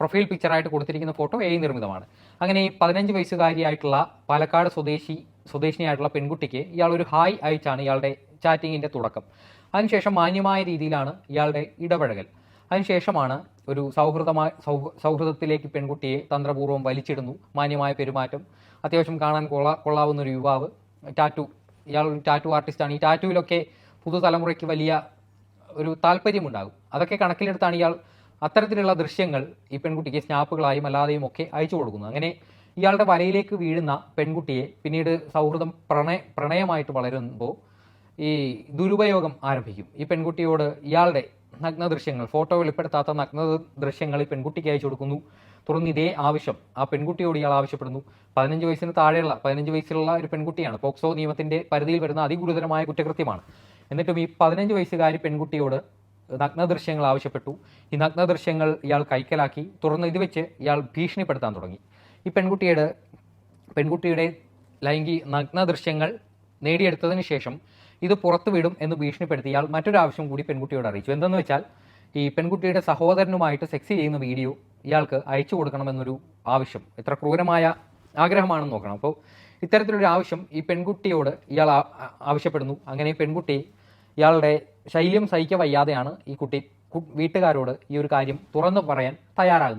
Profile പിക്ചറായിട്ട് കൊടുത്തിരിക്കുന്ന photo AI നിർമ്മിതമാണ്. അങ്ങനെ ഈ 15 വയസ്സുകാരിയായിട്ടുള്ള പാലക്കാട് സ്വദേശിനിയായിട്ടുള്ള പെൺകുട്ടിക്ക് ഇയാൾ ഒരു ഹായ് അയച്ചാണ് ഇയാളുടെ ചാറ്റിങ്ങിൻ്റെ തുടക്കം. അതിനുശേഷം മാന്യമായ രീതിയിലാണ് ഇയാളുടെ ഇടപഴകൽ. അതിനുശേഷമാണ് ഒരു സൗഹൃദത്തിലേക്ക് പെൺകുട്ടിയെ തന്ത്രപൂർവ്വം വലിച്ചിടുന്നു. മാന്യമായ പെരുമാറ്റം, അത്യാവശ്യം കാണാൻ കൊള്ളാവുന്ന ഒരു യുവാവ്, ഇയാൾ ഒരു ടാറ്റു ആർട്ടിസ്റ്റാണ്. ഈ ടാറ്റുവിലൊക്കെ പുതുതലമുറയ്ക്ക് വലിയ ഒരു താല്പര്യമുണ്ടാകും. അതൊക്കെ കണക്കിലെടുത്താണ് ഇയാൾ അത്തരത്തിലുള്ള ദൃശ്യങ്ങൾ ഈ പെൺകുട്ടിക്ക് സ്നാപ്പുകളായും അല്ലാതെയും ഒക്കെ അയച്ചു കൊടുക്കുന്നത്. അങ്ങനെ ഇയാളുടെ വലയിലേക്ക് വീഴുന്ന പെൺകുട്ടിയെ പിന്നീട് സൗഹൃദം പ്രണയമായിട്ട് വളരുമ്പോൾ ഈ ദുരുപയോഗം ആരംഭിക്കും. ഈ പെൺകുട്ടിയോട് ഇയാളുടെ നഗ്ന ദൃശ്യങ്ങൾ, ഫോട്ടോ വെളിപ്പെടുത്താത്ത നഗ്ന ദൃശ്യങ്ങൾ ഈ പെൺകുട്ടിക്ക് അയച്ചു കൊടുക്കുന്നു. തുടർന്ന് ഇതേ ആവശ്യം ആ പെൺകുട്ടിയോട് ഇയാൾ ആവശ്യപ്പെടുന്നു. 15 വയസ്സിന് താഴെയുള്ള 15 വയസ്സിലുള്ള ഒരു പെൺകുട്ടിയാണ്. പോക്സോ നിയമത്തിന്റെ പരിധിയിൽ വരുന്ന അതിഗുരുതരമായ കുറ്റകൃത്യമാണ്. എന്നിട്ടും ഈ 15 വയസ്സുകാരി പെൺകുട്ടിയോട് നഗ്ന ദൃശ്യങ്ങൾ ആവശ്യപ്പെട്ടു. ഈ നഗ്ന ദൃശ്യങ്ങൾ ഇയാൾ കൈക്കലാക്കി. തുടർന്ന് ഇത് വെച്ച് ഇയാൾ ഭീഷണിപ്പെടുത്താൻ തുടങ്ങി. ഈ പെൺകുട്ടിയുടെ നഗ്ന ദൃശ്യങ്ങൾ നേടിയെടുത്തതിന് ശേഷം ഇത് പുറത്തുവിടും എന്ന് ഭീഷണിപ്പെടുത്തി ഇയാൾ മറ്റൊരാവശ്യം കൂടി പെൺകുട്ടിയോട് അറിയിച്ചു. എന്തെന്ന് വെച്ചാൽ ഈ പെൺകുട്ടിയുടെ സഹോദരനുമായിട്ട് സെക്സ് ചെയ്യുന്ന വീഡിയോ ഇയാൾക്ക് അയച്ചു കൊടുക്കണമെന്നൊരു ആവശ്യം. എത്ര ക്രൂരമായ ആഗ്രഹമാണെന്ന് നോക്കണം. അപ്പോൾ ഇത്തരത്തിലൊരു ആവശ്യം ഈ പെൺകുട്ടിയോട് ഇയാൾ ആവശ്യപ്പെടുന്നു. അങ്ങനെ പെൺകുട്ടി ഇയാളുടെ ശല്യം സഹിക്ക വയ്യാതെയാണ് ഈ കുട്ടി വീട്ടുകാരോട് ഈ ഒരു കാര്യം തുറന്നു പറയാൻ തയ്യാറാകുന്നത്.